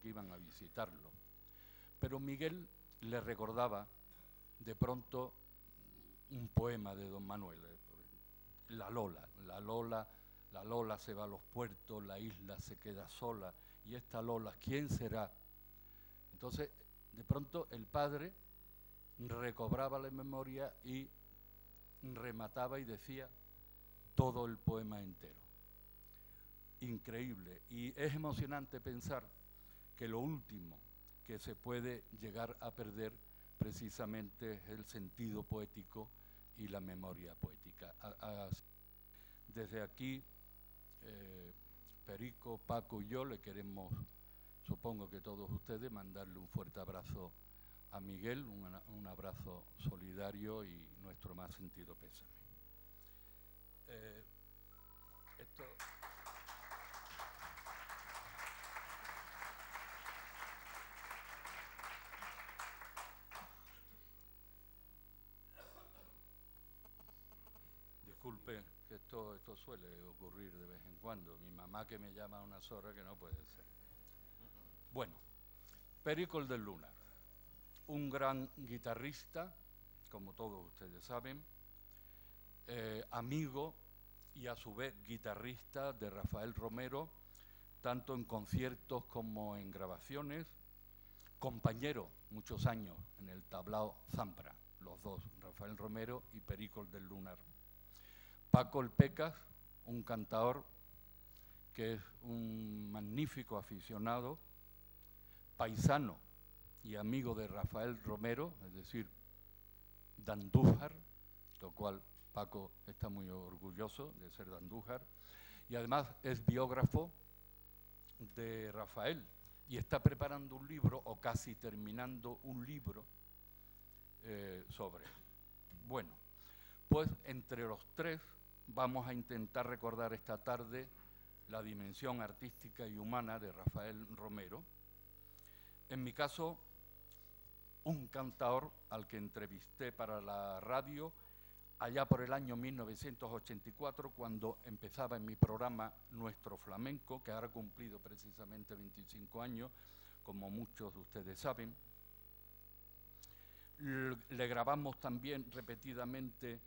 que iban a visitarlo. Pero Miguel le recordaba de pronto un poema de don Manuel, La Lola. La Lola se va a los puertos, la isla se queda sola, y esta Lola, ¿quién será? Entonces, de pronto el padre recobraba la memoria y remataba y decía todo el poema entero. Increíble. Y es emocionante pensar que lo último que se puede llegar a perder precisamente es el sentido poético y la memoria poética. Desde aquí, Perico, Paco y yo le queremos, supongo que todos ustedes, mandarle un fuerte abrazo a Miguel, un abrazo solidario y nuestro más sentido pésame. Esto... Disculpe, que esto suele ocurrir de vez en cuando. Mi mamá que me llama a una zorra que no puede ser. Bueno, Perico del Lunar, un gran guitarrista, como todos ustedes saben, amigo y a su vez guitarrista de Rafael Romero, tanto en conciertos como en grabaciones, compañero muchos años en el tablao Zambra, los dos, Rafael Romero y Perico del Lunar. Paco el Pecas, un cantador que es un magnífico aficionado, paisano y amigo de Rafael Romero, es decir, de Andújar, lo cual Paco está muy orgulloso de ser de Andújar, y además es biógrafo de Rafael y está preparando un libro, o casi terminando un libro, sobre él. Bueno, pues entre los tres vamos a intentar recordar esta tarde la dimensión artística y humana de Rafael Romero. En mi caso, un cantador al que entrevisté para la radio allá por el año 1984, cuando empezaba en mi programa Nuestro Flamenco, que ahora ha cumplido precisamente 25 años, como muchos de ustedes saben. Le grabamos también repetidamente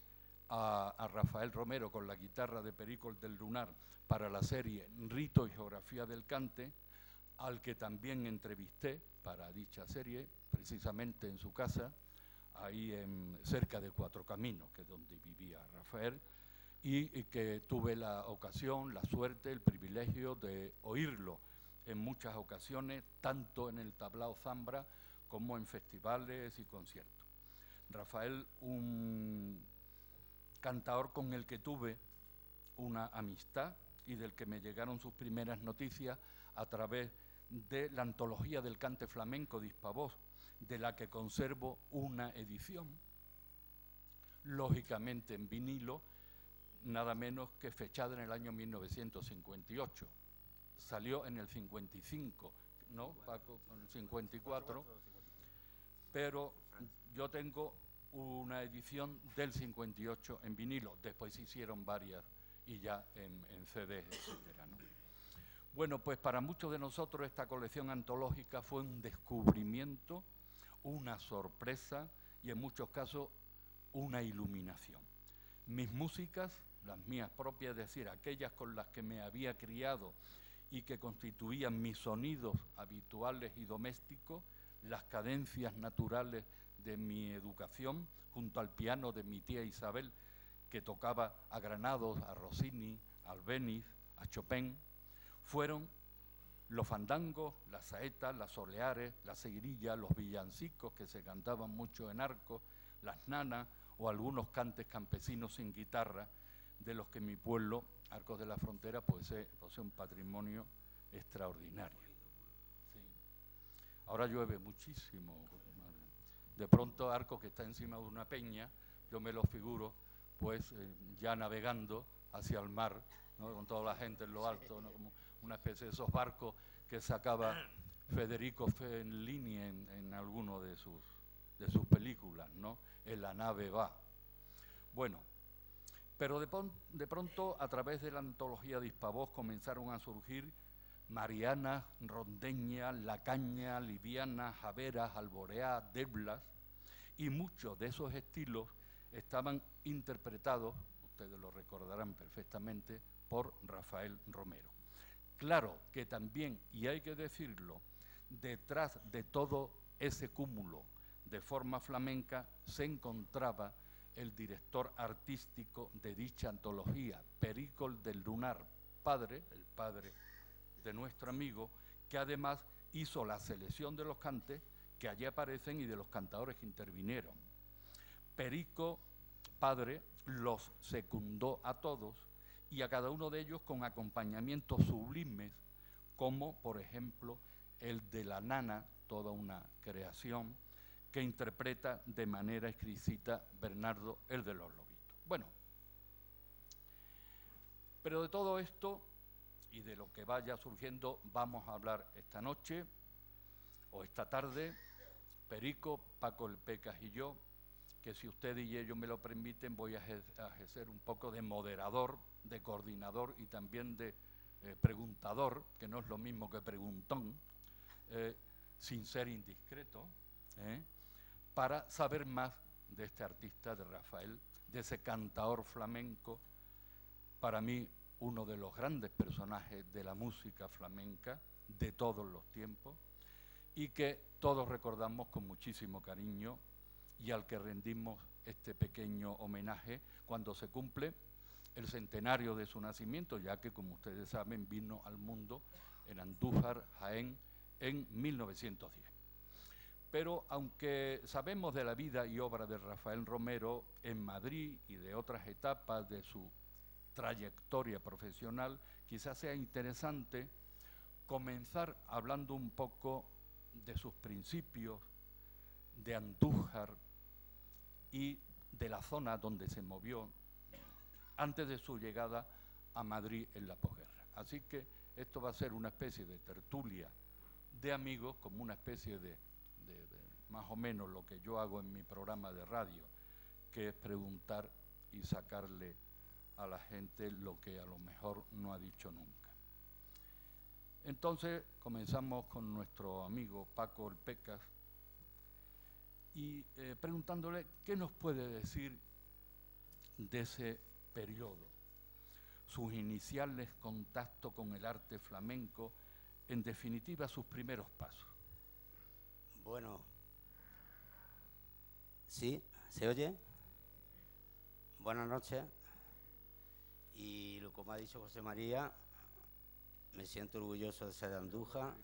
a Rafael Romero con la guitarra de Perico del Lunar para la serie Rito y Geografía del Cante, al que también entrevisté para dicha serie, precisamente en su casa, ahí cerca de Cuatro Caminos, que es donde vivía Rafael, y que tuve la ocasión, la suerte, el privilegio de oírlo en muchas ocasiones, tanto en el tablao Zambra como en festivales y conciertos. Rafael, un cantador con el que tuve una amistad y del que me llegaron sus primeras noticias a través de la antología del cante flamenco de Hispavoz, de la que conservo una edición, lógicamente en vinilo, nada menos que fechada en el año 1958. Salió en el 55, ¿no, Paco? En el 54, pero yo tengo una edición del 58 en vinilo, después se hicieron varias y ya en CD, etcétera, ¿no? Bueno, pues para muchos de nosotros esta colección antológica fue un descubrimiento, una sorpresa y en muchos casos una iluminación. Mis músicas, las mías propias, es decir, aquellas con las que me había criado y que constituían mis sonidos habituales y domésticos, las cadencias naturales de mi educación, junto al piano de mi tía Isabel, que tocaba a Granados, a Rossini, a Albéniz, a Chopin, fueron los fandangos, las saetas, las soleares, las seguirillas, los villancicos que se cantaban mucho en arco, las nanas o algunos cantes campesinos sin guitarra, de los que mi pueblo, Arcos de la Frontera, posee un patrimonio extraordinario. Sí. Ahora llueve muchísimo. De pronto Arcos, que está encima de una peña, yo me lo figuro, pues ya navegando hacia el mar, ¿no? Con toda la gente en lo alto, ¿no? Como una especie de esos barcos que sacaba Federico Fellini en alguno de sus películas, ¿no? En la nave va. Bueno, pero de pronto a través de la antología de Hispavoz comenzaron a surgir marianas, rondeñas, lacañas, livianas, javeras, alboreadas, deblas, y muchos de esos estilos estaban interpretados, ustedes lo recordarán perfectamente, por Rafael Romero. Claro que también, y hay que decirlo, detrás de todo ese cúmulo de forma flamenca se encontraba el director artístico de dicha antología, Perico del Lunar, el padre de nuestro amigo, que además hizo la selección de los cantes que allí aparecen y de los cantadores que intervinieron. Perico, padre, los secundó a todos y a cada uno de ellos con acompañamientos sublimes, como por ejemplo el de la nana, toda una creación que interpreta de manera exquisita Bernardo el de los Lobitos. Bueno, pero de todo esto y de lo que vaya surgiendo vamos a hablar esta noche o esta tarde, Perico, Paco el Pecas y yo, que si ustedes y ellos me lo permiten voy a ejercer un poco de moderador, de coordinador y también de preguntador, que no es lo mismo que preguntón, sin ser indiscreto, para saber más de este artista, de Rafael, de ese cantador flamenco, para mí uno de los grandes personajes de la música flamenca de todos los tiempos y que todos recordamos con muchísimo cariño y al que rendimos este pequeño homenaje cuando se cumple el centenario de su nacimiento, ya que, como ustedes saben, vino al mundo en Andújar, Jaén, en 1910. Pero aunque sabemos de la vida y obra de Rafael Romero en Madrid y de otras etapas de su trayectoria profesional, quizás sea interesante comenzar hablando un poco de sus principios, de Andújar y de la zona donde se movió antes de su llegada a Madrid en la posguerra. Así que esto va a ser una especie de tertulia de amigos, como una especie de más o menos lo que yo hago en mi programa de radio, que es preguntar y sacarle a la gente lo que a lo mejor no ha dicho nunca. Entonces comenzamos con nuestro amigo Paco el Pecas y preguntándole qué nos puede decir de ese periodo, sus iniciales contactos con el arte flamenco, en definitiva sus primeros pasos. Bueno, ¿sí? ¿Se oye? Buenas noches. Y como ha dicho José María, me siento orgulloso de ser de Andújar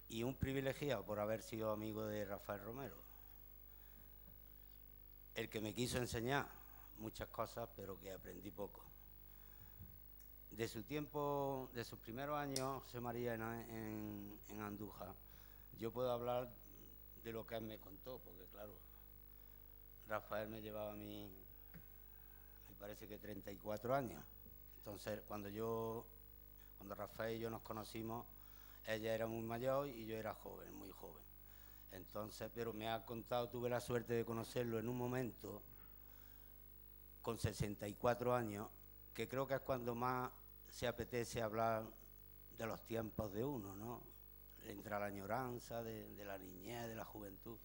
y un privilegiado por haber sido amigo de Rafael Romero, el que me quiso enseñar muchas cosas, pero que aprendí poco. De su tiempo, de sus primeros años, José María, en Andújar, yo puedo hablar de lo que él me contó, porque claro, Rafael me llevaba a mí, me parece que 34 años. Entonces, cuando Rafael y yo nos conocimos, ella era muy mayor y yo era joven, muy joven. Entonces, pero me ha contado, tuve la suerte de conocerlo en un momento, con 64 años, que creo que es cuando más se apetece hablar de los tiempos de uno, ¿no? Entre la añoranza de la niñez, de la juventud.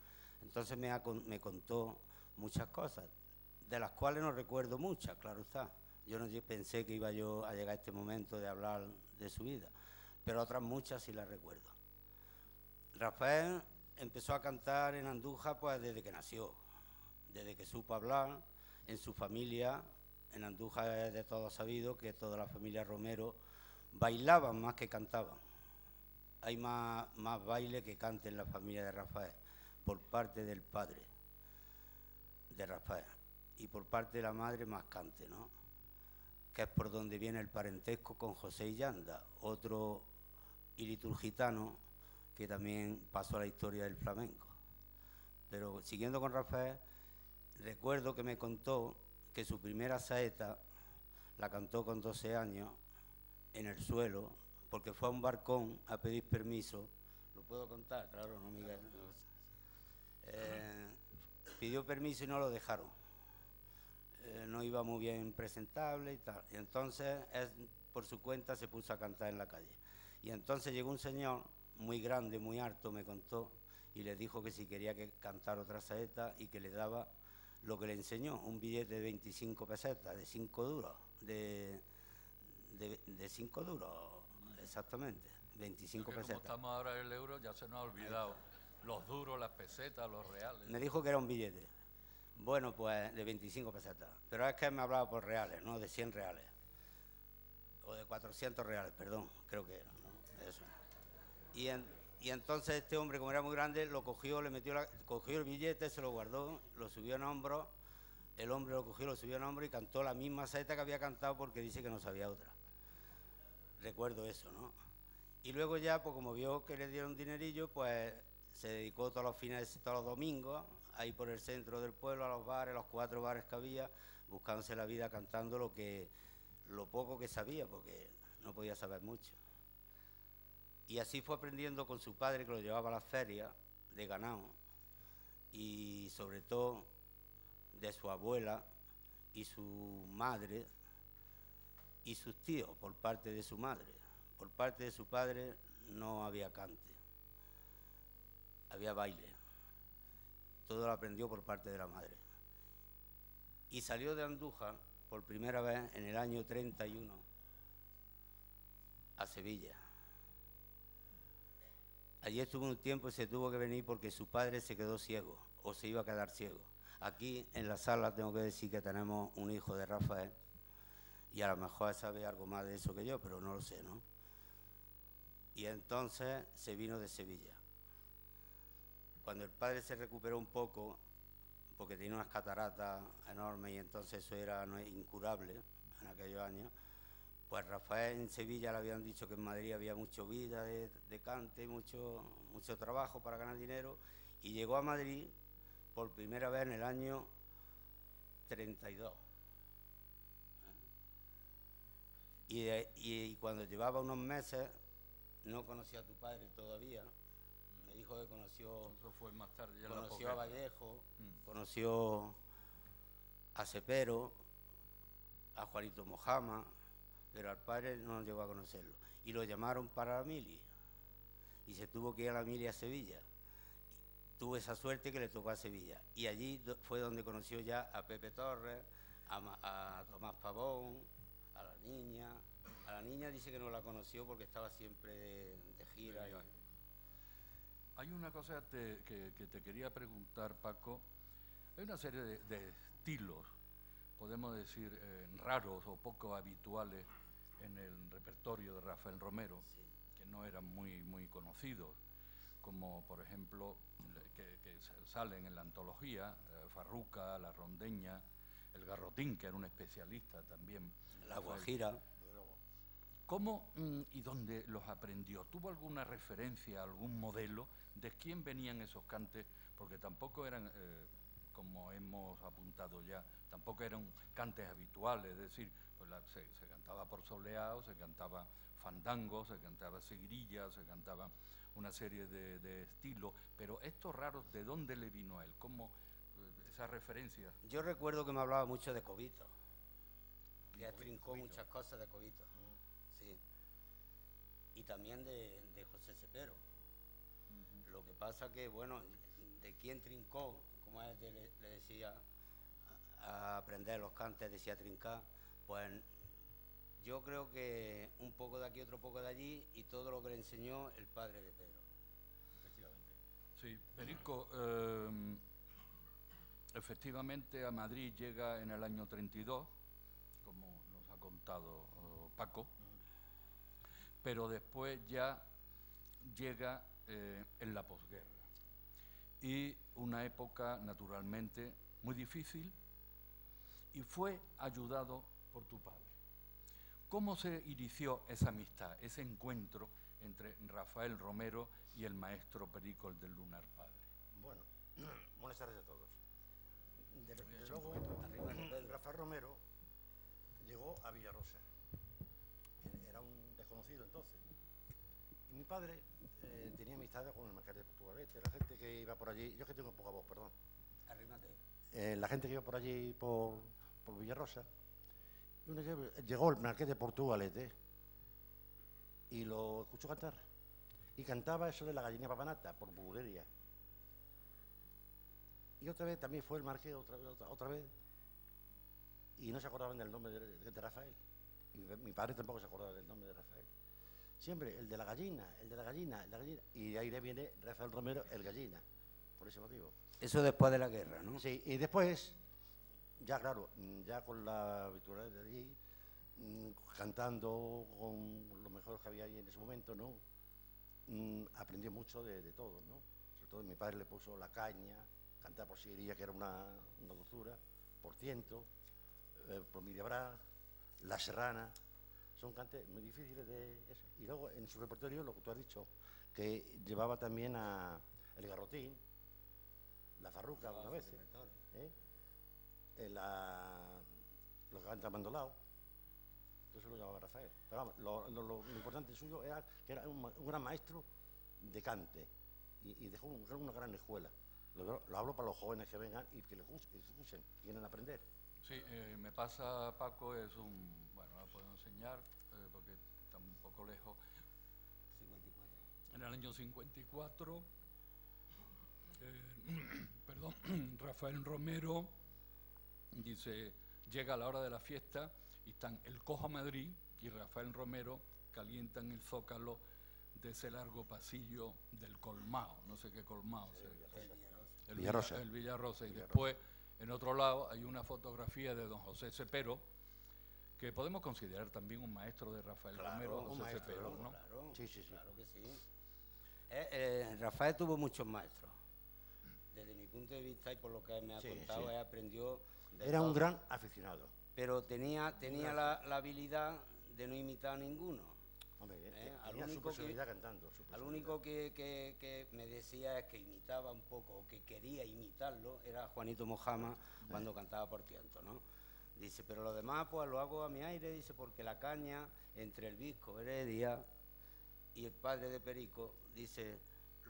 Entonces me contó muchas cosas, de las cuales no recuerdo muchas, claro está. Yo no pensé que iba yo a llegar a este momento de hablar de su vida, pero otras muchas sí las recuerdo. Rafael empezó a cantar en Andújar pues desde que nació, desde que supo hablar. En su familia, en Andújar es de todos sabido que toda la familia Romero bailaban más que cantaban. Hay más baile que cante en la familia de Rafael, por parte del padre de Rafael, y por parte de la madre más cante, ¿no? Que es por donde viene el parentesco con José Illanda, otro iliturgitano que también pasó a la historia del flamenco. Pero siguiendo con Rafael, recuerdo que me contó que su primera saeta la cantó con 12 años en el suelo, porque fue a un barcón a pedir permiso. ¿Lo puedo contar? Claro, no, Miguel. Pidió permiso y no lo dejaron. No iba muy bien presentable y tal. Y entonces por su cuenta se puso a cantar en la calle. Y entonces llegó un señor muy grande, muy alto, me contó, y le dijo que si quería que cantara otra saeta y que le daba lo que le enseñó, un billete de 25 pesetas, de 5 duros, de 5 duros, exactamente, 25 Porque pesetas. como estamos ahora en el euro, ya se nos ha olvidado los duros, las pesetas, los reales. Me dijo que era un billete. Bueno, pues de 25 pesetas. Pero es que me hablaba por reales, ¿no? De 100 reales. O de 400 reales, perdón, creo que era, ¿no? Eso. Y entonces este hombre, como era muy grande, lo cogió, cogió el billete, se lo guardó, lo subió en hombros. El hombre lo cogió, lo subió en hombros y cantó la misma saeta que había cantado porque dice que no sabía otra. Recuerdo eso, ¿no? Y luego ya, pues como vio que le dieron dinerillo, pues se dedicó todos los domingos, ahí por el centro del pueblo, a los bares, los 4 bares que había, buscándose la vida cantando lo poco que sabía, porque no podía saber mucho. Y así fue aprendiendo con su padre, que lo llevaba a las ferias de ganado, y sobre todo de su abuela y su madre y sus tíos por parte de su madre. Por parte de su padre no había cante, había baile. Todo lo aprendió por parte de la madre. Y salió de Andújar por primera vez en el año 31 a Sevilla. Allí estuvo un tiempo y se tuvo que venir porque su padre se quedó ciego, o se iba a quedar ciego. Aquí en la sala tengo que decir que tenemos un hijo de Rafael, y a lo mejor sabe algo más de eso que yo, pero no lo sé, ¿no? Y entonces se vino de Sevilla. Cuando el padre se recuperó un poco, porque tenía unas cataratas enormes y entonces eso era incurable en aquellos años, pues Rafael en Sevilla le habían dicho que en Madrid había mucha vida de cante, mucho trabajo para ganar dinero, y llegó a Madrid por primera vez en el año 32. Y cuando llevaba unos meses, no conocía a tu padre todavía, me dijo que conoció... Eso fue más tarde, ya conoció a Vallejo, conoció a Cepero, a Juanito Mojama, pero al padre no llegó a conocerlo. Y lo llamaron para la mili, y se tuvo que ir a la mili a Sevilla. Tuvo esa suerte que le tocó a Sevilla. Y allí fue donde conoció ya a Pepe Torres, a Tomás Pavón, a la niña. A la niña dice que no la conoció porque estaba siempre de gira. Hay una cosa que te quería preguntar, Paco. Hay una serie de estilos, podemos decir, raros o poco habituales en el repertorio de Rafael Romero, sí, que no eran muy conocidos, como por ejemplo que salen en la antología, Farruca, La Rondeña, el Garrotín, que era un especialista también. La Guajira. ¿Cómo y dónde los aprendió? ¿Tuvo alguna referencia, algún modelo de quién venían esos cantes? Porque tampoco eran, como hemos apuntado ya, tampoco eran cantes habituales, es decir, pues se cantaba por soleado, se cantaba fandango, se cantaba seguirilla, se cantaba una serie de estilos, pero estos raros, ¿de dónde le vino a él? ¿Cómo esa referencia? Yo recuerdo que me hablaba mucho de Cobito, que trincó muchas cosas de Cobito. Sí. Y también de José Cepero. Lo que pasa que, bueno, de quién trincó, como él le decía, a aprender los cantes, decía trincar, pues yo creo que un poco de aquí, otro poco de allí, y todo lo que le enseñó el padre de Pedro. Efectivamente. Sí, Perico, efectivamente a Madrid llega en el año 32, como nos ha contado Paco, pero después ya llega en la posguerra y una época naturalmente muy difícil, y fue ayudado por tu padre. ¿Cómo se inició esa amistad, ese encuentro entre Rafael Romero y el maestro Perico, el del Lunar Padre? Bueno, buenas tardes a todos. Desde luego, Rafael Romero llegó a Villarrosa. Era un desconocido entonces. Y mi padre tenía amistades con el Marqués de Portugalete, la gente que iba por allí. Yo es que tengo poca voz, perdón. Arrímate. La gente que iba por allí, por Villarrosa. Y uno llegó el Marqués de Portugalete y lo escucho cantar. Y cantaba eso de la gallina papanata, por Bulgaria. Y otra vez también fue el Marqués, otra vez, y no se acordaban del nombre de Rafael. Y mi padre tampoco se acordaba del nombre de Rafael. Siempre el de la gallina, el de la gallina, el de la gallina. Y de ahí le viene Rafael Romero, el gallina, por ese motivo. Eso después de la guerra, ¿no? Sí, y después, ya claro, ya con la habitualidad de allí, cantando con lo mejor que había ahí en ese momento, ¿no? Aprendió mucho de todo, ¿no? Sobre todo mi padre le puso la caña, cantar por sillería, que era una dulzura, por ciento, por Midiabrá, la serrana. Son cantes muy difíciles de eso. Y luego en su repertorio, lo que tú has dicho, que llevaba también a el garrotín, la farruca algunas veces, los que cantan mandolao, todo eso lo llamaba Rafael. Pero vamos, lo importante suyo era que era un gran maestro de cante y dejó una gran escuela. Lo hablo para los jóvenes que vengan y que le escuchen, quieren aprender. Sí, me pasa, Paco, es un... Bueno, no puedo enseñar porque está un poco lejos. 54. En el año 54, perdón, Rafael Romero dice, llega a la hora de la fiesta y están el Cojo Madrid y Rafael Romero calientan el zócalo de ese largo pasillo del colmao, no sé qué colmao. El Villarrosa. El Villarrosa. Y después, en otro lado, hay una fotografía de don José Cepero, que podemos considerar también un maestro de Rafael Romero, José Cepero, ¿no? Claro, sí. Claro que sí. Rafael tuvo muchos maestros. Desde mi punto de vista y por lo que me ha contado, aprendió de Era todo. un gran aficionado. Pero tenía la habilidad de no imitar a ninguno. Hombre, tenía su personalidad cantando. Al único que me decía es que imitaba un poco, o que quería imitarlo, era Juanito Mojama cuando cantaba por tiento, ¿no? Dice, pero lo demás pues lo hago a mi aire, dice, porque la caña entre el Visco Heredia y el padre de Perico, dice,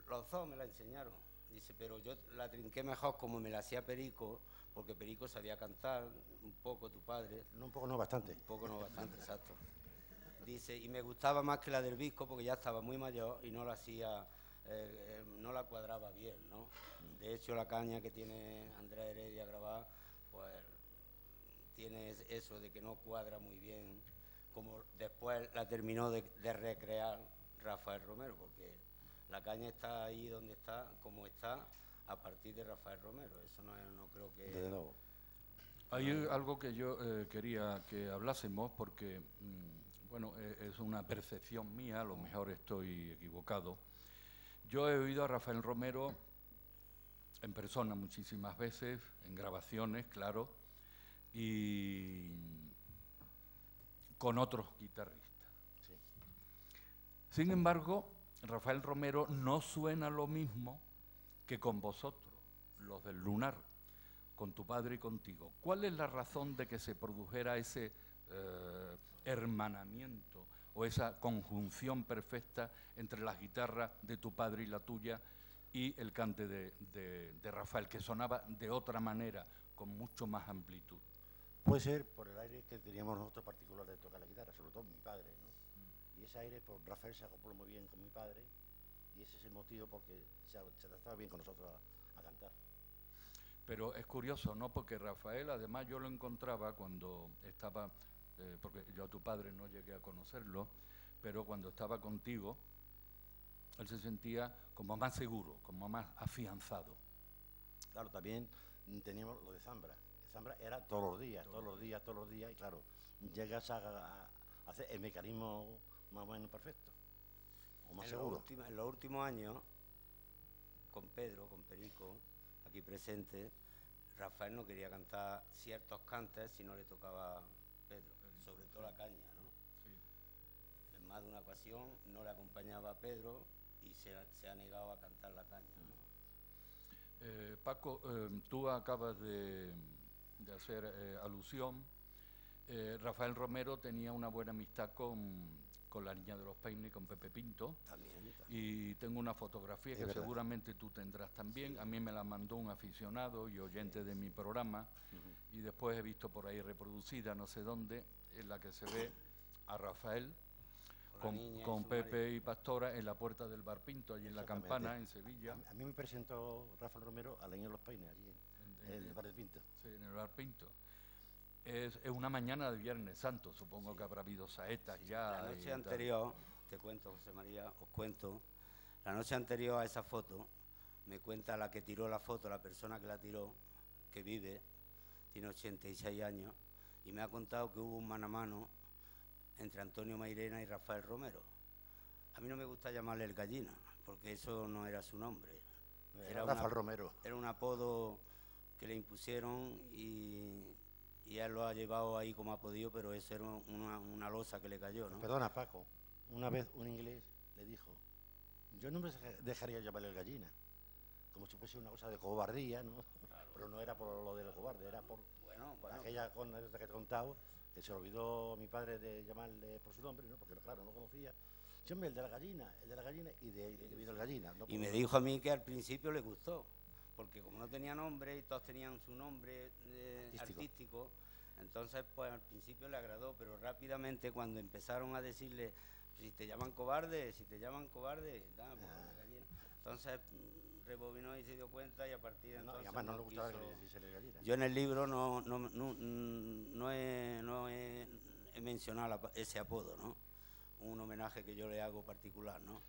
los dos me la enseñaron. Dice, pero yo la trinqué mejor como me la hacía Perico, porque Perico sabía cantar un poco, tu padre. No, un poco no, bastante. Un poco no, bastante, exacto. Dice, y me gustaba más que la del Visco porque ya estaba muy mayor y no la hacía, no la cuadraba bien, ¿no? De hecho, la caña que tiene Andrés Heredia grabada, pues tiene eso de que no cuadra muy bien, como después la terminó de recrear Rafael Romero, porque la caña está ahí donde está, como está, a partir de Rafael Romero. Eso no creo que... Desde luego. Hay algo que yo quería que hablásemos porque, bueno, es una percepción mía, a lo mejor estoy equivocado. Yo he oído a Rafael Romero en persona muchísimas veces, en grabaciones, claro, y con otros guitarristas. Sí. Sin embargo, Rafael Romero no suena lo mismo que con vosotros, los del Lunar, con tu padre y contigo. ¿Cuál es la razón de que se produjera ese hermanamiento o esa conjunción perfecta entre las guitarras de tu padre y la tuya y el cante de Rafael, que sonaba de otra manera, con mucho más amplitud? Puede ser por el aire que teníamos nosotros particular de tocar la guitarra, sobre todo mi padre, ¿no? Y ese aire, pues Rafael se acopló muy bien con mi padre y ese es el motivo porque se trataba bien con nosotros a cantar. Pero es curioso, ¿no? Porque Rafael, además, yo lo encontraba cuando estaba, porque yo a tu padre no llegué a conocerlo, pero cuando estaba contigo, él se sentía como más seguro, como más afianzado. Claro, también teníamos lo de Zambra. Zambra era todos los días, y claro, llegas a hacer el mecanismo más o menos perfecto, o más seguro. En los últimos años, con Pedro, con Perico, aquí presente, Rafael no quería cantar ciertos cantes si no le tocaba Pedro, sobre todo la caña, ¿no? Sí. En más de una ocasión no le acompañaba a Pedro y se ha negado a cantar la caña, ¿no? Paco, tú acabas de hacer alusión. Rafael Romero tenía una buena amistad con la Niña de los Peines, con Pepe Pinto. También. Y tengo una fotografía que seguramente tú tendrás también. Sí. A mí me la mandó un aficionado y oyente de mi programa. Y después he visto por ahí reproducida, no sé dónde, en la que se ve a Rafael la niña y con su Pepe marido. y Pastora en la puerta del Bar Pinto, allí en la Exactamente. Campana, en Sevilla. A mí me presentó Rafael Romero a Leño Los Peines, allí en el Bar del Pinto. Sí, en el Bar Pinto. Es una mañana de Viernes Santo, supongo que habrá habido saetas ya. La y noche tal. anterior, te cuento, José María, os cuento, la noche anterior a esa foto, me cuenta la que tiró la foto, la persona que la tiró, que vive, tiene 86 años, y me ha contado que hubo un mano a mano entre Antonio Mairena y Rafael Romero. A mí no me gusta llamarle el Gallina, porque eso no era su nombre. Era Rafael Romero. Era un apodo que le impusieron y él lo ha llevado ahí como ha podido, pero eso era una losa que le cayó, ¿no? Perdona, Paco, una vez un inglés le dijo, yo no me dejaría llamarle el Gallina, como si fuese una cosa de cobardía, ¿no? Claro. Pero no era por lo del cobarde, era por aquella cosa que te he contado, que se olvidó mi padre de llamarle por su nombre, ¿no? Porque claro, no conocía. Sí, hombre, el de la gallina, y de ahí vino el Gallina. ¿No? Y me dijo a mí que al principio le gustó, porque como no tenía nombre y todos tenían su nombre artístico, entonces pues al principio le agradó, pero rápidamente cuando empezaron a decirle, si te llaman cobarde, Gallina. Entonces rebobinó y se dio cuenta y a partir de entonces... y además no le gustaba que le dijese el Gallina. Yo en el libro no he mencionado ese apodo, ¿no? Un homenaje que yo le hago particular, ¿no?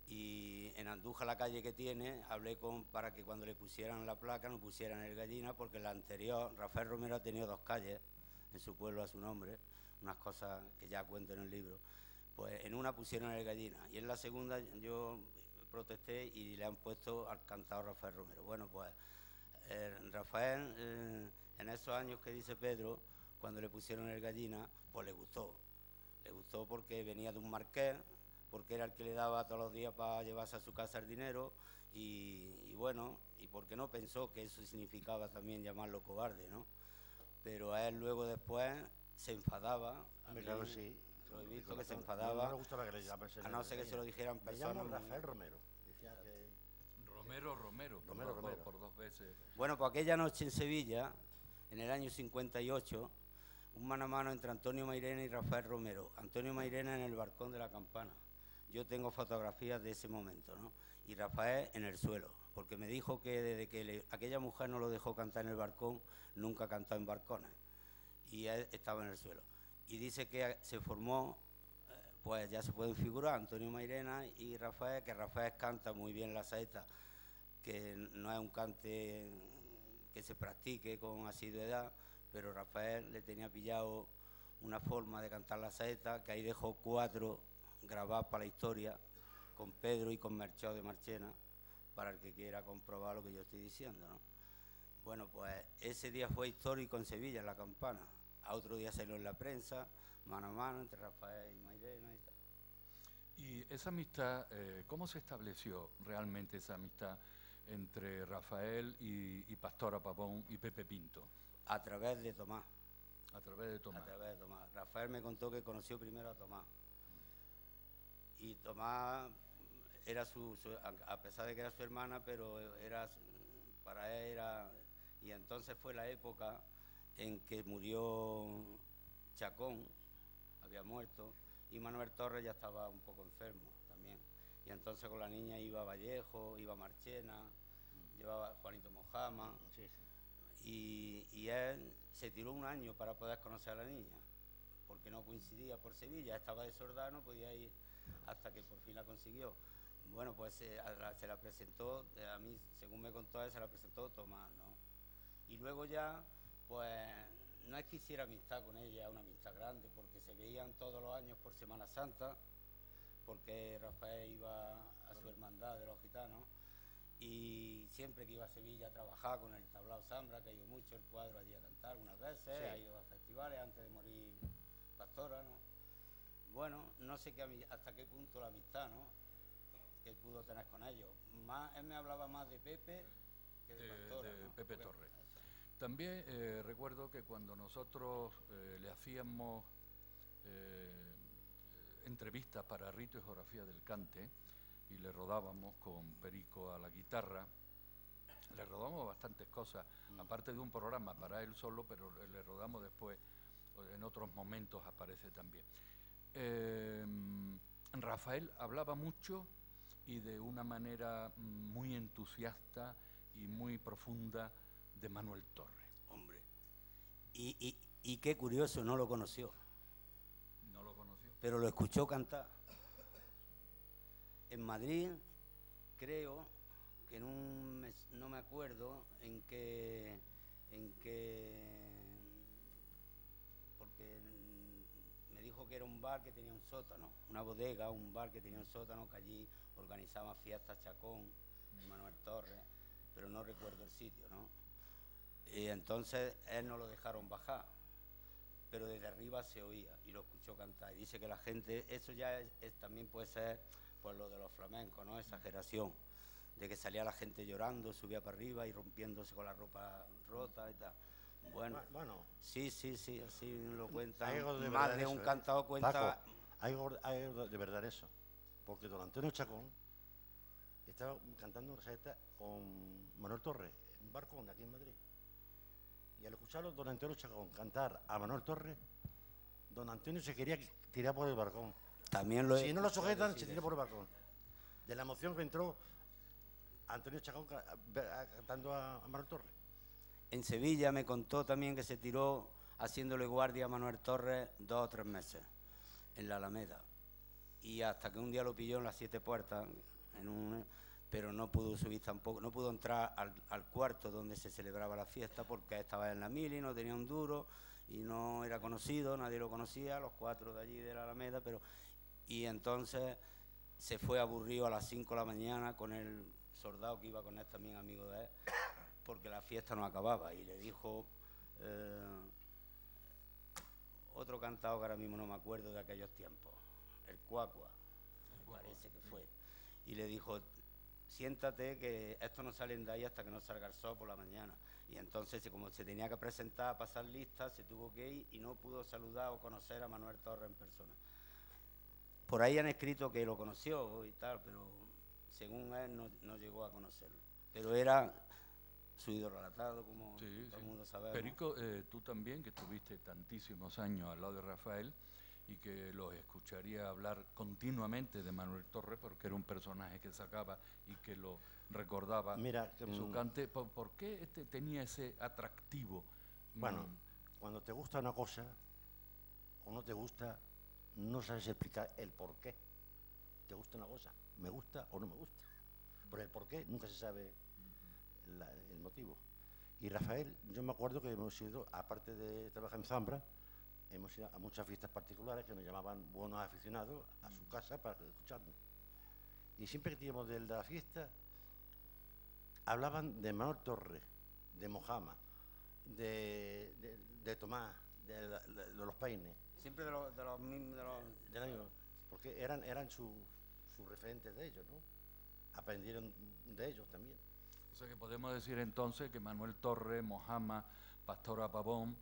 Y en Andújar, la calle que tiene, hablé para que cuando le pusieran la placa no pusieran el Gallina, porque la anterior, Rafael Romero ha tenido 2 calles en su pueblo a su nombre, unas cosas que ya cuento en el libro. Pues en una pusieron el Gallina y en la segunda yo protesté y le han puesto al cantado Rafael Romero. Bueno, pues Rafael, en esos años que dice Pedro, cuando le pusieron el Gallina, pues le gustó. Le gustó porque venía de un marqués, porque era el que le daba todos los días para llevarse a su casa el dinero y bueno, y porque no pensó que eso significaba también llamarlo cobarde, ¿no? Pero a él luego después se enfadaba. Claro, sí. Lo he visto que se enfadaba. No le gustaba que le llamasen. A no ser que se lo dijeran personas. Me llamo Rafael Romero. Decía que... Romero, por 2 veces. Bueno, pues aquella noche en Sevilla, en el año 58, un mano a mano entre Antonio Mairena y Rafael Romero. Antonio Mairena en el balcón de la Campana. Yo tengo fotografías de ese momento, ¿no? Y Rafael en el suelo, porque me dijo que desde que aquella mujer no lo dejó cantar en el balcón, nunca cantó en balcones. Y él estaba en el suelo. Y dice que se formó, pues ya se pueden figurar, Antonio Mairena y Rafael, que Rafael canta muy bien la saeta, que no es un cante que se practique con asiduidad, pero Rafael le tenía pillado una forma de cantar la saeta, que ahí dejó 4 grabadas para la historia, con Pedro y con Melchor de Marchena, para el que quiera comprobar lo que yo estoy diciendo, ¿no? Bueno, pues ese día fue histórico en Sevilla, en la Campana. A otro día salió en la prensa, mano a mano, entre Rafael y Mairena y tal. Y esa amistad, ¿cómo se estableció realmente esa amistad entre Rafael y Pastora Pavón y Pepe Pinto? A través de Tomás. A través de Tomás. A través de Tomás. Rafael me contó que conoció primero a Tomás. Y Tomás era a pesar de que era su hermana, pero para él era... Y entonces fue la época en que murió Chacón, había muerto, y Manuel Torres ya estaba un poco enfermo también. Y entonces con la niña iba Vallejo, iba Marchena, llevaba Juanito Mojama, y él se tiró un año para poder conocer a la niña, porque no coincidía por Sevilla, estaba desordado, no podía ir hasta que por fin la consiguió. Bueno, pues se la presentó, a mí, según me contó él, se la presentó Tomás, ¿no? Y luego ya, pues, no es que hiciera amistad con ella, una amistad grande, porque se veían todos los años por Semana Santa, porque Rafael iba a su hermandad de los gitanos, y siempre que iba a Sevilla a trabajar con el tablao Zambra, que ha ido mucho el cuadro allí a cantar unas veces, sí. Ha ido a festivales antes de morir Pastora, ¿no? Bueno, no sé hasta qué punto la amistad, ¿no?, que pudo tener con ellos. Él me hablaba más de Pepe que de Pastora, de ¿no? Pepe Torres. También recuerdo que cuando nosotros le hacíamos entrevistas para Rito y Geografía del Cante y le rodábamos con Perico a la guitarra, le rodamos bastantes cosas, aparte de un programa para él solo, pero le rodamos después, en otros momentos aparece también. Rafael hablaba mucho y de una manera muy entusiasta y muy profunda de Manuel Torre. Hombre, y qué curioso, no lo conoció, ¿No lo conoció? pero lo escuchó cantar. En Madrid, creo que no me acuerdo porque me dijo que era un bar que tenía un sótano, una bodega, un bar que tenía un sótano, que allí organizaban fiestas Chacón, Manuel Torres, pero no recuerdo el sitio, ¿no? Y entonces él no lo dejaron bajar, pero desde arriba se oía y lo escuchó cantar. Y dice que la gente, eso ya también puede ser pues lo de los flamencos, ¿no? Exageración, de que salía la gente llorando, subía para arriba y rompiéndose con la ropa rota y tal. Bueno, sí, así lo cuentan. Más de un cantado cuenta. Paco, hay algo de verdad eso, porque don Antonio Chacón estaba cantando una receta con Manuel Torres en un barcón aquí en Madrid. Y al escucharlo don Antonio Chacón cantar a Manuel Torres, don Antonio se quería tirar por el barcón. También si no lo sujetan, se tira por el barcón. De la emoción que entró Antonio Chacón cantando a Manuel Torres. En Sevilla me contó también que se tiró haciéndole guardia a Manuel Torres 2 o 3 meses en la Alameda. Y hasta que un día lo pilló en las 7 puertas, pero no pudo subir tampoco, no pudo entrar al cuarto donde se celebraba la fiesta porque estaba en la mili, no tenía un duro y no era conocido, nadie lo conocía, los 4 de allí de la Alameda, y entonces se fue aburrido a las 5 de la mañana con el soldado que iba con él, también amigo de él, porque la fiesta no acababa, y le dijo otro cantado que ahora mismo no me acuerdo de aquellos tiempos, el Cuacua, parece que fue, y le dijo: siéntate, que esto no salen de ahí hasta que no salga el sol por la mañana. Y entonces, como se tenía que presentar, pasar lista, se tuvo que ir y no pudo saludar o conocer a Manuel Torres en persona. Por ahí han escrito que lo conoció y tal, pero según él no llegó a conocerlo. Pero era su idolatado, como todo el mundo sabe. Perico, tú también, que estuviste tantísimos años al lado de Rafael y que los escucharía hablar continuamente de Manuel Torres, porque era un personaje que sacaba y que lo recordaba. Mira, su cante. ¿Por qué tenía ese atractivo? Bueno, cuando te gusta una cosa o no te gusta, no sabes explicar el por qué. ¿Te gusta una cosa? ¿Me gusta o no me gusta? Por el por qué nunca se sabe el motivo. Y Rafael, yo me acuerdo que hemos ido, aparte de trabajar en Zambra, hemos ido a muchas fiestas particulares que nos llamaban buenos aficionados a su casa para escucharnos. Y siempre que íbamos de la fiesta, hablaban de Manuel Torres, de Mojama, de Tomás, de los Peines. Siempre de los mismos. Porque eran sus referentes de ellos, ¿no? Aprendieron de ellos también. O sea que podemos decir entonces que Manuel Torres, Mojama, Pastora Pavón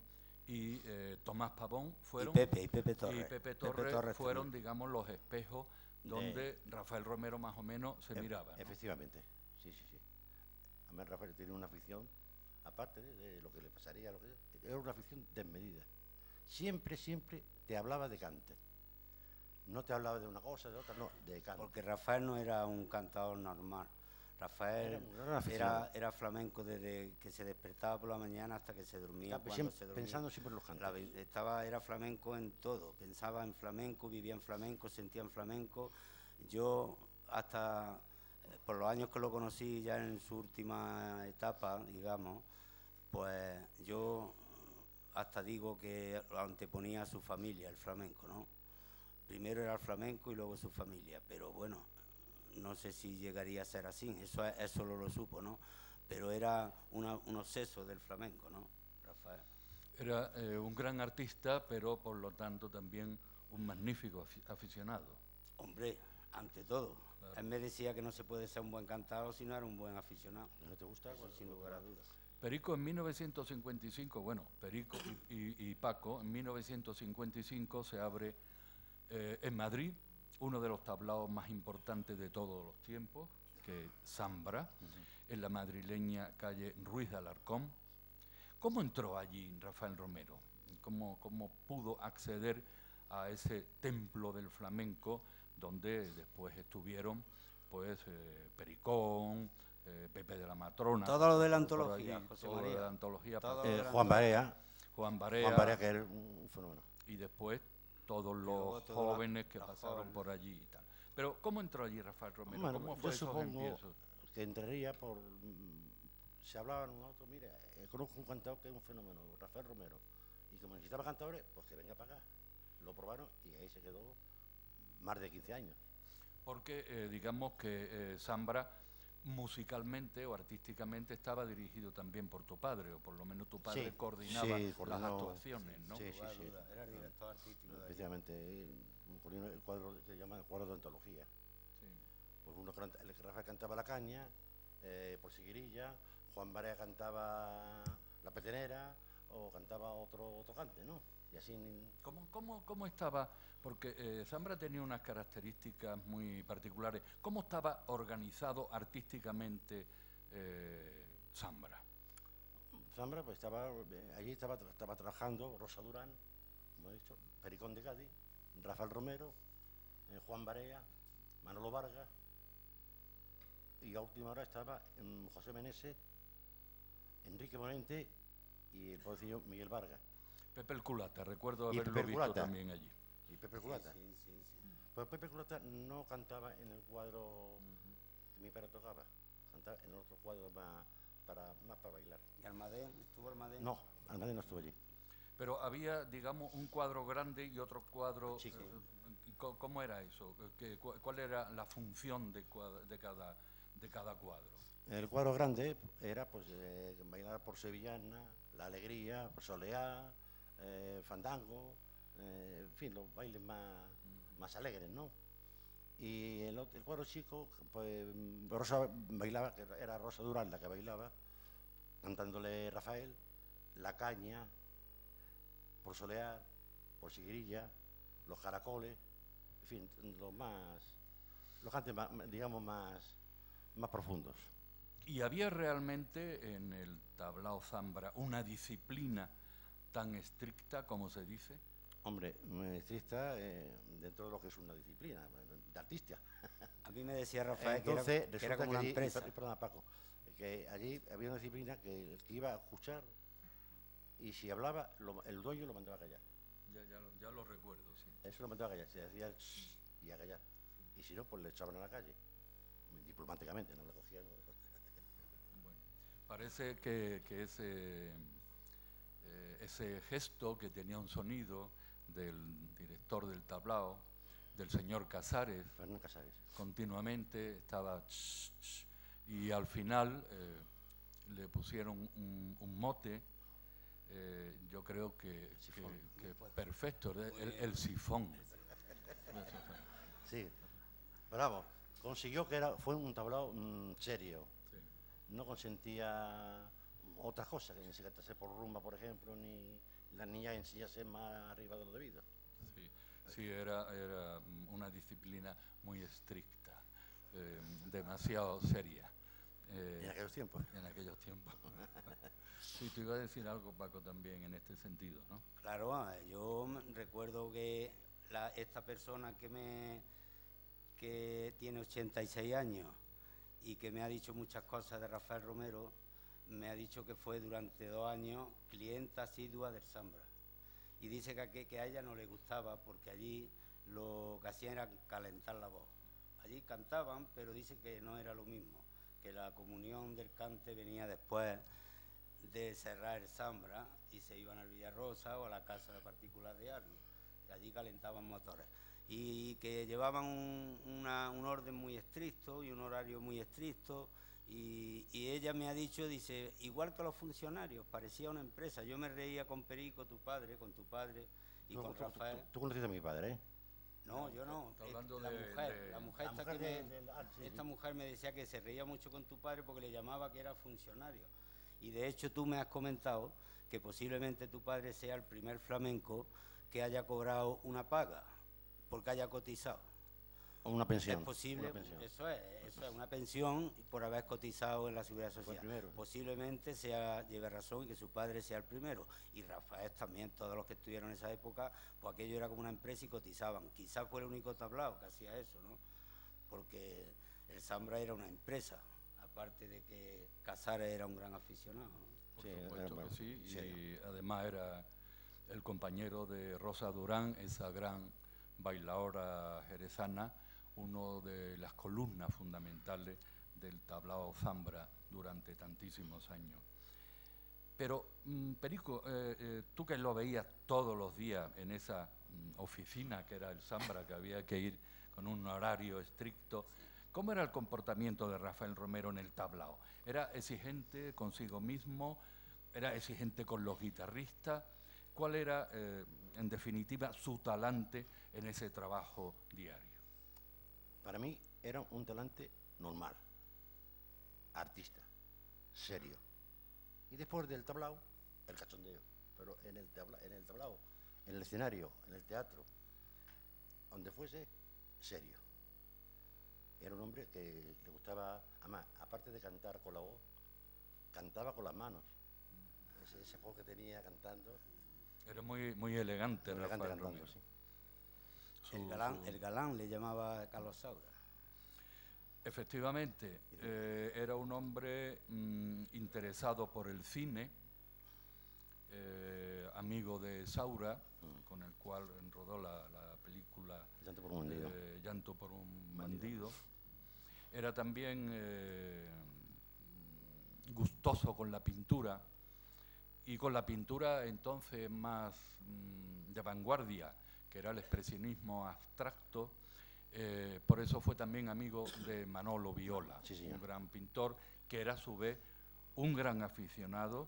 y Tomás Pavón fueron... Y Pepe Torres. Pepe Torres fueron, también, digamos, los espejos donde Rafael Romero más o menos se miraba, ¿no? Efectivamente, sí. Además, Rafael tiene una afición, aparte de lo que le pasaría, era una afición desmedida. Siempre te hablaba de cante. No te hablaba de una cosa, de otra, no, de cante. Porque Rafael no era un cantador normal. Rafael era flamenco desde que se despertaba por la mañana hasta que se dormía. Pensando siempre en los cantos. Era flamenco en todo. Pensaba en flamenco, vivía en flamenco, sentía en flamenco. Yo, hasta por los años que lo conocí, ya en su última etapa, digamos, pues yo hasta digo que anteponía a su familia, el flamenco, ¿no? Primero era el flamenco y luego su familia, pero bueno, no sé si llegaría a ser así, eso lo supo, ¿no? Pero era un obseso del flamenco, ¿no, Rafael? Era un gran artista, pero por lo tanto también un magnífico aficionado. Hombre, ante todo. Claro. Él me decía que no se puede ser un buen cantador si no era un buen aficionado. ¿No te gusta? Eso, sin lugar a dudas. Perico en 1955, bueno, Perico y Paco, en 1955 se abre en Madrid uno de los tablaos más importantes de todos los tiempos, que es Zambra, en la madrileña calle Ruiz de Alarcón. ¿Cómo entró allí Rafael Romero? ¿Cómo pudo acceder a ese templo del flamenco donde después estuvieron pues Pericón, Pepe de la Matrona. Todo lo de la por antología, allí, José todo María. de la antología. Todo lo de la Juan Barea, Juan Juan Barea, que era un fenómeno. y después todos luego los todos jóvenes que los pasaron jóvenes. por allí y tal. Pero ¿cómo entró allí Rafael Romero? Bueno, ¿Cómo yo fue esos supongo empiezos? que entraría por... se hablaba en un auto, mire, conozco un cantador que es un fenómeno, Rafael Romero, y como necesitaba cantadores, pues que venga para acá. Lo probaron y ahí se quedó más de 15 años. Porque digamos que Zambra musicalmente o artísticamente estaba dirigido también por tu padre, o por lo menos tu padre Sí, coordinaba sí, las coordinó, actuaciones, ¿no? sí, Sin lugar a dudas, era el director artístico de allí. Efectivamente, el cuadro que se llama el cuadro de antología. Sí. Pues el que Rafael cantaba La Caña, por Siguirilla, Juan Barea cantaba La Petenera, o cantaba otro cante, ¿no? Y así... ¿Cómo estaba? Porque Zambra tenía unas características muy particulares. ¿Cómo estaba organizado artísticamente Zambra? Zambra pues allí estaba trabajando Rosa Durán, como he dicho, Pericón de Cádiz, Rafael Romero, Juan Barea, Manolo Vargas, y a última hora estaba José Meneses, Enrique Morente y el pobrecillo Miguel Vargas. Pepe el Culata, recuerdo Y haberlo Pepe el visto Culata. también allí. Y Pepe Culata. Sí, sí, sí. Pues Pepe Culata no cantaba en el cuadro que mi padre tocaba, cantaba en otro cuadro más para bailar. ¿Y Almadén? ¿Estuvo Almadén? No, Almadén no estuvo allí. Pero había, digamos, un cuadro grande y otro cuadro... Chico. ¿Cómo era eso? ¿Cuál era la función de cada cuadro? El cuadro grande era pues bailar por Sevillana, La Alegría, por Soleá, Fandango, en fin, los bailes más alegres, ¿no? Y el cuadro chico, pues Rosa bailaba, que era Rosa Durán la que bailaba, cantándole Rafael, La Caña, por Soleá, por Siguirilla, los Caracoles, en fin, los cantes digamos más profundos. ¿Y había realmente en el tablao Zambra una disciplina tan estricta como se dice? Hombre, estricta dentro de lo que es una disciplina de artista. A mí me decía Rafael Entonces, que era como una allí, empresa. perdona Paco, que allí había una disciplina que el que iba a escuchar y si hablaba, el dueño lo mandaba a callar. Ya lo recuerdo, sí. Eso lo mandaba a callar, se decía el y a callar. Y si no, pues le echaban a la calle, diplomáticamente, no le cogían. Bueno, parece que ese gesto que tenía un sonido del director del tablao, del señor Casares, Fernando Casares. continuamente estaba y al final le pusieron un mote, yo creo que perfecto, el sifón. Sí, pero vamos, consiguió fue un tablao serio. Sí. No consentía otras cosas, que ni se cantase por rumba, por ejemplo, ni las niñas enseñase más arriba de lo debido. Sí, era una disciplina muy estricta, demasiado seria. En aquellos tiempos. En aquellos tiempos. Sí, te iba a decir algo, Paco, también en este sentido, ¿no? Claro, yo recuerdo que esta persona que tiene 86 años y que me ha dicho muchas cosas de Rafael Romero, me ha dicho que fue durante 2 años clienta asidua del Zambra. Y dice que a ella no le gustaba porque allí lo que hacían era calentar la voz. Allí cantaban, pero dice que no era lo mismo, que la comunión del cante venía después de cerrar el Zambra y se iban al Villarrosa o a la casa particular de alguien. Y allí calentaban motores. Y que llevaban un orden muy estricto y un horario muy estricto. Y ella me ha dicho, dice, igual que los funcionarios, parecía una empresa. Yo me reía con Perico, con tu padre y con Rafael. ¿Tú conociste a mi padre, eh? No, yo no. Está hablando La mujer sí. esta mujer me decía que se reía mucho con tu padre porque le llamaba que era funcionario. Y de hecho tú me has comentado que posiblemente tu padre sea el primer flamenco que haya cobrado una paga, porque haya cotizado. Una pensión. Es posible, una pensión. eso es una pensión por haber cotizado en la Seguridad Fue el Social. primero. Posiblemente lleve razón y que su padre sea el primero. Y Rafael también, todos los que estuvieron en esa época, pues aquello era como una empresa y cotizaban. Quizás fue el único tablao que hacía eso, ¿no? Porque el Zambra era una empresa, aparte de que Casares era un gran aficionado, ¿no? Por Sí, supuesto bueno, que sí, sí. y además era el compañero de Rosa Durán, esa gran bailadora jerezana, uno de las columnas fundamentales del tablao Zambra durante tantísimos años. Pero, Perico, tú que lo veías todos los días en esa oficina que era el Zambra, que había que ir con un horario estricto, ¿cómo era el comportamiento de Rafael Romero en el tablao? ¿Era exigente consigo mismo? ¿Era exigente con los guitarristas? ¿Cuál era, en definitiva, su talante en ese trabajo diario? Para mí era un talante normal, artista, serio. Y después del tablao, el cachondeo. Pero en el tablao, en el escenario, en el teatro, donde fuese, serio. Era un hombre que le gustaba, además, aparte de cantar con la voz, cantaba con las manos. Ese voz que tenía cantando. Era muy elegante, Muy elegante Rafael cantando, Romero. sí. El galán le llamaba Carlos Saura. Efectivamente, era un hombre interesado por el cine, amigo de Saura, con el cual rodó la película Llanto por un bandido. Llanto por un bandido. Era también gustoso con la pintura, y con la pintura entonces más de vanguardia, que era el expresionismo abstracto. Por eso fue también amigo de Manolo Viola, Sí, señor. un gran pintor que era a su vez un gran aficionado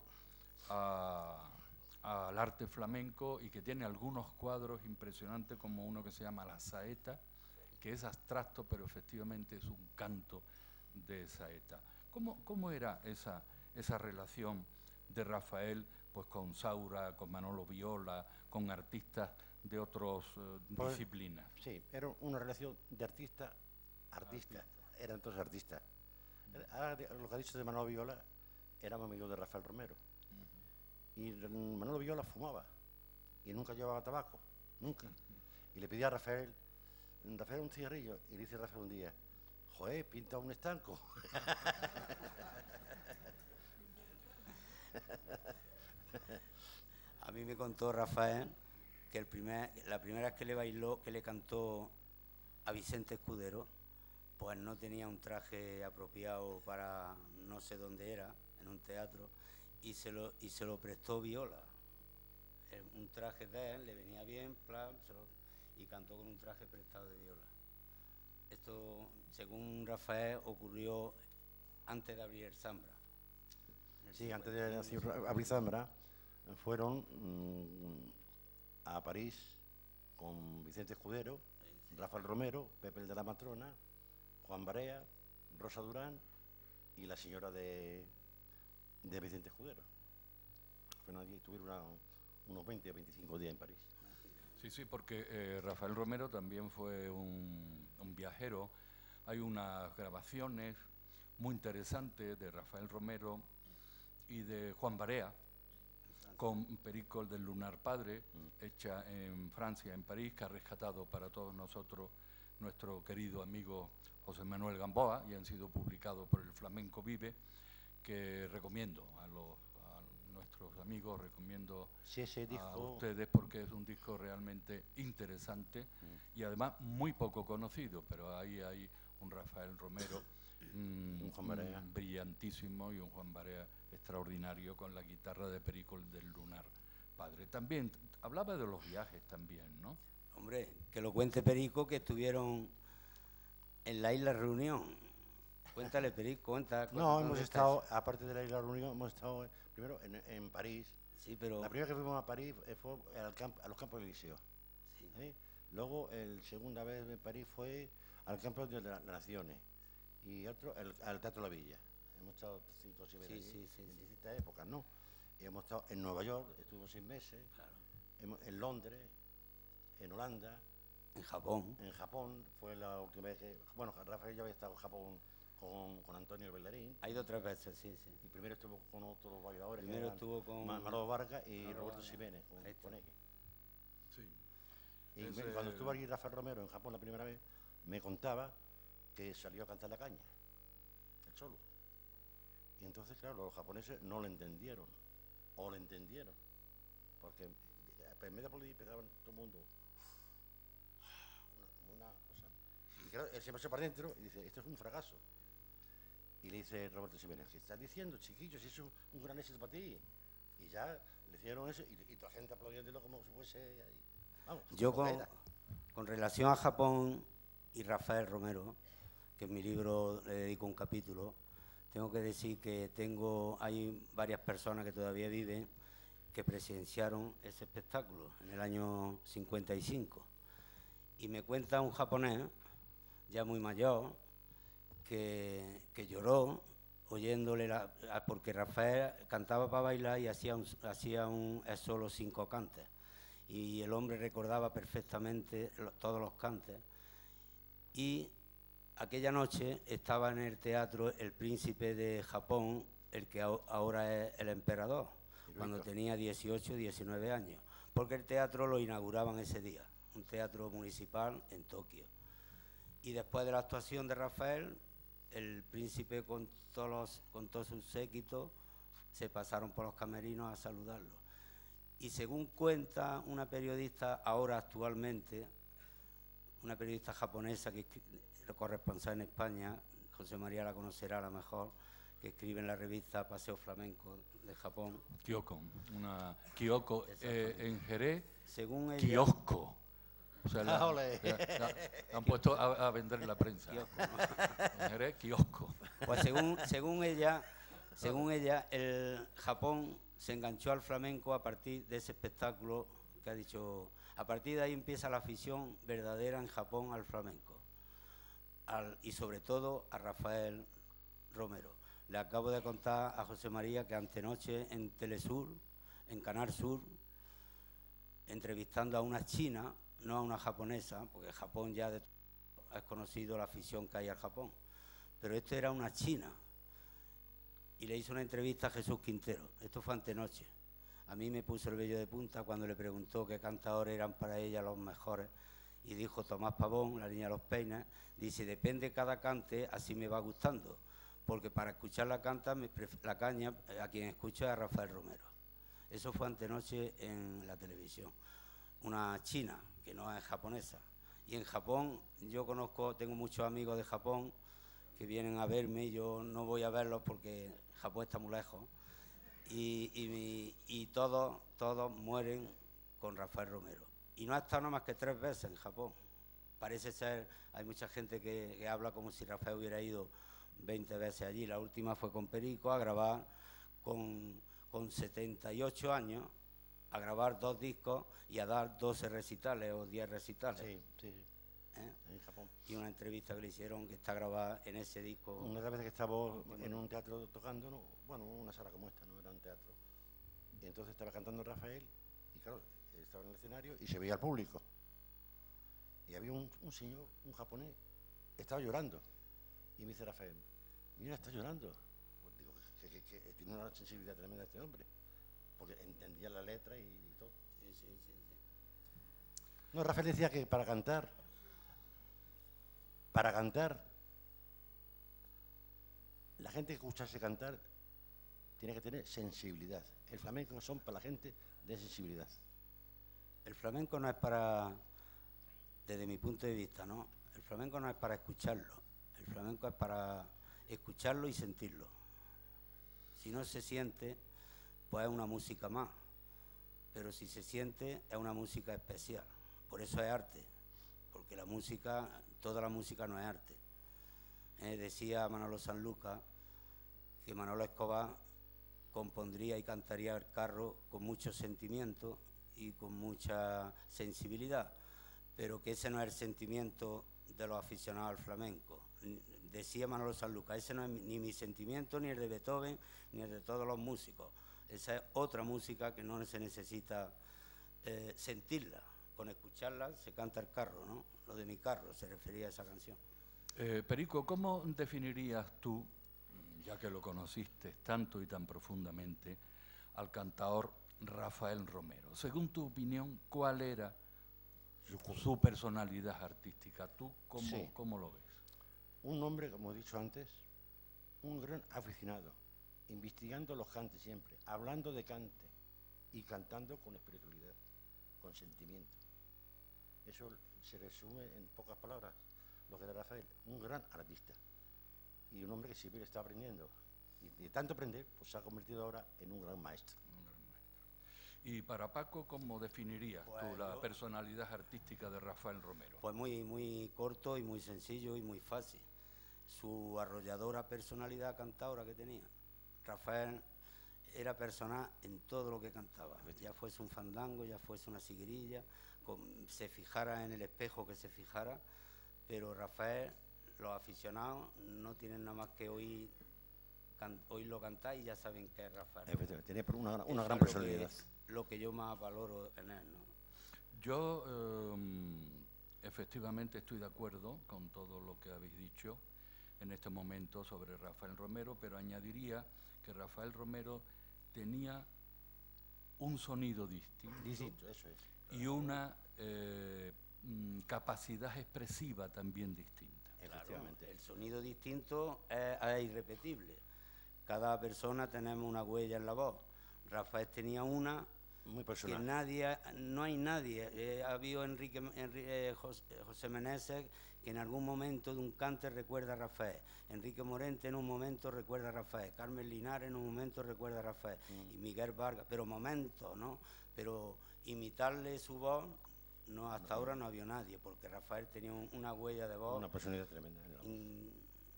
al arte flamenco y que tiene algunos cuadros impresionantes, como uno que se llama La Saeta, que es abstracto pero efectivamente es un canto de saeta. ¿Cómo era esa relación de Rafael pues con Saura, con Manolo Viola, con artistas de otras disciplinas? Sí, era una relación de artista. Eran todos artistas. Ahora, lo que ha dicho de Manolo Viola, éramos amigos de Rafael Romero. Y Manolo Viola fumaba y nunca llevaba tabaco, nunca. Y le pedía a Rafael un cigarrillo, y le dice Rafael un día: joder, pinta un estanco. A mí me contó Rafael que la primera vez que le bailó, que le cantó a Vicente Escudero, pues no tenía un traje apropiado para no sé dónde era, en un teatro, y se lo prestó Viola. Un traje de él le venía bien, plan, y cantó con un traje prestado de Viola. Esto, según Rafael, ocurrió antes de abrir el Zambra. Sí, antes de abrir Zambra, fueron a París con Vicente Escudero, Rafael Romero, Pepe el de la Matrona, Juan Barea, Rosa Durán y la señora de Vicente Escudero. Fueron allí, estuvieron unos 20 o 25 días en París. Sí, porque Rafael Romero también fue un viajero. Hay unas grabaciones muy interesantes de Rafael Romero y de Juan Barea con Perico del Lunar Padre, hecha en Francia, en París, que ha rescatado para todos nosotros nuestro querido amigo José Manuel Gamboa, y han sido publicados por el Flamenco Vive, que recomiendo a nuestros amigos, recomiendo sí, ese disco, a ustedes, porque es un disco realmente interesante y además muy poco conocido, pero ahí hay un Rafael Romero un Juan Barea brillantísimo, y un Juan Barea extraordinario con la guitarra de Perico del Lunar Padre. También hablaba de los viajes también, ¿no? Hombre, que lo cuente Perico, que estuvieron en la Isla Reunión. Cuéntale, Perico, cuenta. No, hemos estado, aparte de la Isla Reunión, hemos estado primero en París. Sí, pero... La primera que fuimos a París fue a los Campos Elíseos. Sí. Luego, la segunda vez en París fue al Campo de las Naciones. Y otro, al Teatro La Villa. Hemos estado 5 o 6 meses en distintas épocas, ¿no? Y hemos estado en Nueva York, estuvimos 6 meses, Claro. en Londres, en Holanda, En Japón. En Japón fue la última vez que... Bueno, Rafael ya había estado en Japón con Antonio el Bailarín. Ha ido 3 veces, sí, sí. Y primero estuvo con otros bailadores. Primero estuvo con Manolo Vargas y Manolo Roberto Vargas. Ximénez, con X. Sí. Y cuando estuvo aquí Rafael Romero en Japón la primera vez, me contaba que salió a cantar la caña, el solo. Y entonces, claro, los japoneses no lo entendieron, o lo entendieron, porque en medio de aplaudir pegaban todo el mundo una cosa. Y claro, él se pasó para adentro y dice, esto es un fracaso. Y le dice Roberto Ximénez, ¿qué estás diciendo, chiquillos? Si eso es un gran éxito para ti. Y ya le hicieron eso y toda la gente aplaudiéndolo como si fuese ahí. Vamos, yo con relación a Japón y Rafael Romero, que en mi libro le dedico un capítulo, tengo que decir que hay varias personas que todavía viven que presenciaron ese espectáculo en el año 55. Y me cuenta un japonés, ya muy mayor, que lloró oyéndole, porque Rafael cantaba para bailar y hacía solo 5 cantes. Y el hombre recordaba perfectamente todos los cantes. Y aquella noche estaba en el teatro el príncipe de Japón, el que ahora es el emperador, cuando tenía 18, 19 años, porque el teatro lo inauguraban ese día, un teatro municipal en Tokio. Y después de la actuación de Rafael, el príncipe con todo su séquito se pasaron por los camerinos a saludarlo. Y según cuenta una periodista ahora actualmente, una periodista japonesa que es corresponsal en España, José María la conocerá a lo mejor, que escribe en la revista Paseo Flamenco de Japón. Kyoko, Kyoko en Jerez, según ella, kiosco. O sea, la han puesto a vender en la prensa. Kiosco, ¿no? En Jerez, kiosco. Pues según ella, el Japón se enganchó al flamenco a partir de ese espectáculo que ha dicho. A partir de ahí empieza la afición verdadera en Japón al flamenco. Y sobre todo a Rafael Romero. Le acabo de contar a José María que antenoche en Telesur, en Canal Sur, entrevistando a una china, no a una japonesa, porque Japón ya es conocido la afición que hay al Japón, pero esto era una china. Y le hizo una entrevista a Jesús Quintero. Esto fue antenoche. A mí me puso el vello de punta cuando le preguntó qué cantadores eran para ella los mejores. Y dijo Tomás Pavón, la niña de los peines, dice, depende cada cante, así me va gustando. Porque para escuchar la caña, a quien escucho es a Rafael Romero. Eso fue antenoche en la televisión. Una china, que no es japonesa. Y en Japón, tengo muchos amigos de Japón que vienen a verme, yo no voy a verlos porque Japón está muy lejos. Y todos mueren con Rafael Romero. Y no ha estado nada más que 3 veces en Japón. Parece ser, hay mucha gente que habla como si Rafael hubiera ido 20 veces allí. La última fue con Perico a grabar con 78 años, a grabar 2 discos y a dar 12 recitales o 10 recitales. Sí. En Japón. Y una entrevista que le hicieron que está grabada en ese disco. Una vez que estaba en un teatro tocando, ¿no? Bueno, una sala como esta, no era un teatro. Y entonces estaba cantando Rafael y claro, estaba en el escenario y se veía al público. Y había un señor, un japonés, estaba llorando. Y me dice Rafael, mira, está llorando. Pues digo, que tiene una sensibilidad tremenda este hombre, porque entendía la letra y todo. Sí. No, Rafael decía que para cantar, la gente que escuchase cantar tiene que tener sensibilidad. El flamenco son para la gente de sensibilidad. El flamenco no es desde mi punto de vista, ¿no? El flamenco no es para escucharlo. El flamenco es para escucharlo y sentirlo. Si no se siente, pues es una música más. Pero si se siente, es una música especial. Por eso es arte. Porque toda la música no es arte. Decía Manolo Sanlúcar que Manolo Escobar compondría y cantaría el carro con mucho sentimiento y con mucha sensibilidad, pero que ese no es el sentimiento de los aficionados al flamenco. Decía Manolo Sanlúcar, ese no es ni mi sentimiento, ni el de Beethoven, ni el de todos los músicos. Esa es otra música que no se necesita sentirla con escucharla se canta el carro, ¿no? Lo de mi carro, se refería a esa canción. Perico, ¿cómo definirías tú, ya que lo conociste tanto y tan profundamente, al cantador Rafael Romero? Según tu opinión, ¿cuál era su personalidad artística? ¿Tú cómo lo ves? Un hombre, como he dicho antes, un gran aficionado, investigando los cantes siempre, hablando de cante y cantando con espiritualidad, con sentimiento. Eso se resume en pocas palabras lo que era Rafael, un gran artista y un hombre que siempre está aprendiendo. Y de tanto aprender, pues se ha convertido ahora en un gran maestro. Un gran maestro. Y para Paco, ¿cómo definirías tú la personalidad artística de Rafael Romero? Pues muy corto y muy sencillo y muy fácil. Su arrolladora personalidad cantadora que tenía. Rafael era personal en todo lo que cantaba, ya fuese un fandango, ya fuese una siguirilla, se fijara en el espejo que se fijara, pero Rafael, los aficionados no tienen nada más que oírlo cantar y ya saben que es Rafael. Efectivamente, tiene una gran personalidad. Lo que yo más valoro en él, ¿no? Yo efectivamente estoy de acuerdo con todo lo que habéis dicho en este momento sobre Rafael Romero, pero añadiría que Rafael Romero tenía un sonido distinto eso es. Y una capacidad expresiva también distinta. Efectivamente. Claro, el sonido distinto es irrepetible. Cada persona tenemos una huella en la voz. Rafael tenía una muy personal. Que no hay nadie. Ha habido José Meneses que en algún momento de un cante recuerda a Rafael. Enrique Morente en un momento recuerda a Rafael. Carmen Linares en un momento recuerda a Rafael. Y Miguel Vargas, pero momentos, ¿no? Pero imitarle su voz, no, hasta ahora no había nadie, porque Rafael tenía una huella de voz. Una personalidad tremenda.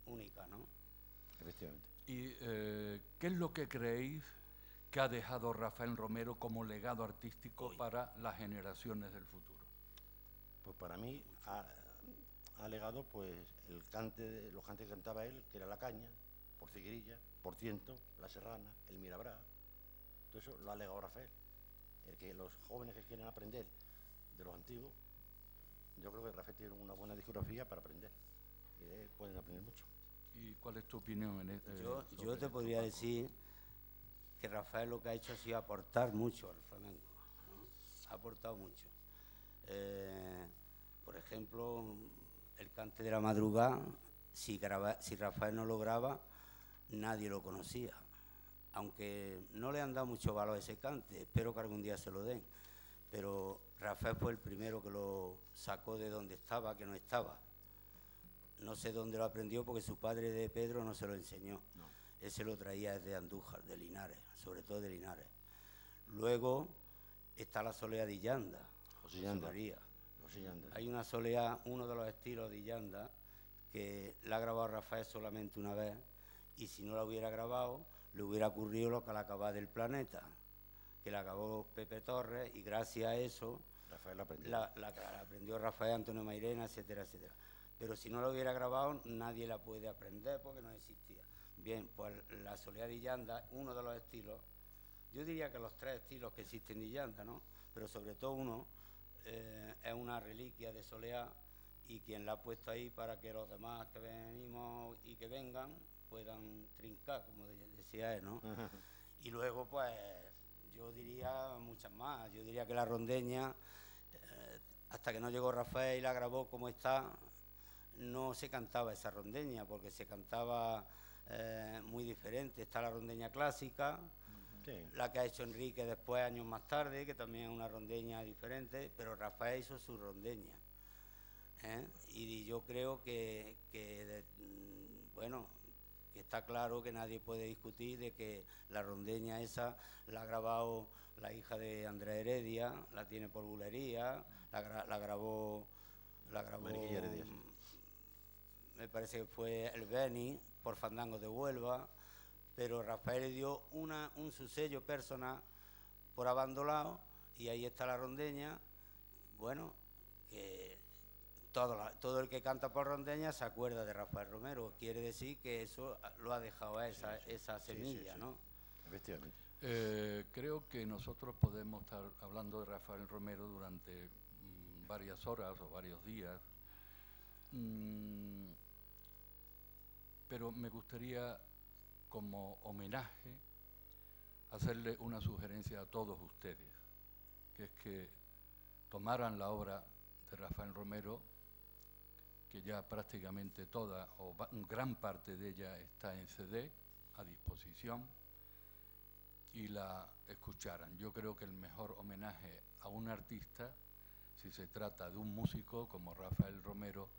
Única, ¿no? Efectivamente. ¿Y qué es lo que creéis que ha dejado Rafael Romero como legado artístico para las generaciones del futuro? Pues para mí ha legado pues los cantes que cantaba él, que era la caña, por ciguirilla, por ciento, la serrana, el mirabrá. Todo eso lo ha legado Rafael. El que los jóvenes que quieren aprender de los antiguos, yo creo que Rafael tiene una buena discografía para aprender y de él pueden aprender mucho. ¿Y cuál es tu opinión en esto? Yo te podría decir que Rafael lo que ha hecho ha sido aportar mucho al flamenco, ¿no? Ha aportado mucho. Por ejemplo, el cante de la madrugada, si Rafael no lo graba, nadie lo conocía. Aunque no le han dado mucho valor a ese cante, espero que algún día se lo den. Pero Rafael fue el primero que lo sacó de donde estaba, que no estaba. No sé dónde lo aprendió porque su padre de Pedro no se lo enseñó. No. Él se lo traía desde Andújar, de Linares, sobre todo de Linares. Luego está la soleá de Illanda, José María. Hay una soleá, uno de los estilos de Illanda, que la ha grabado Rafael solamente una vez, y si no la hubiera grabado, le hubiera ocurrido lo que la acababa del planeta, que la acabó Pepe Torres, y gracias a eso Rafael aprendió. La aprendió Rafael, Antonio Mairena, etcétera, etcétera. Pero si no la hubiera grabado, nadie la puede aprender porque no existía. Bien, pues la soleá de Illanda, uno de los estilos, yo diría que los tres estilos que existen de Illanda, ¿no? Pero sobre todo uno es una reliquia de soleá, y quien la ha puesto ahí para que los demás que venimos y que vengan puedan trincar, como decía él, ¿no? Y luego, pues, yo diría muchas más. Yo diría que la rondeña, hasta que no llegó Rafael y la grabó como está, no se cantaba esa rondeña, porque se cantaba muy diferente. Está la rondeña clásica, la que ha hecho Enrique después, años más tarde, que también es una rondeña diferente, pero Rafael hizo su rondeña. Y yo creo que bueno, que está claro que nadie puede discutir de que la rondeña esa la ha grabado la hija de Andrés Heredia, la tiene por bulería, la grabó Heredia, sí. Me parece que fue el Beni por Fandangos de Huelva, pero Rafael le dio su sello personal por abandonado, y ahí está la rondeña. Bueno, que todo el que canta por rondeña se acuerda de Rafael Romero. Quiere decir que eso lo ha dejado esa semilla, ¿no? Efectivamente. Creo que nosotros podemos estar hablando de Rafael Romero durante varias horas o varios días. Pero me gustaría, como homenaje, hacerle una sugerencia a todos ustedes, que es que tomaran la obra de Rafael Romero, que ya prácticamente toda o gran parte de ella está en CD a disposición, y la escucharan. Yo creo que el mejor homenaje a un artista, si se trata de un músico como Rafael Romero,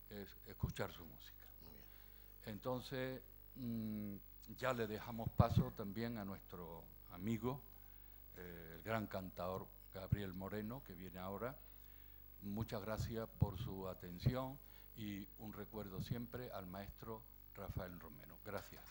es escuchar su música. Muy bien. Entonces, ya le dejamos paso también a nuestro amigo, el gran cantador Gabriel Moreno, que viene ahora. Muchas gracias por su atención y un recuerdo siempre al maestro Rafael Romero. Gracias.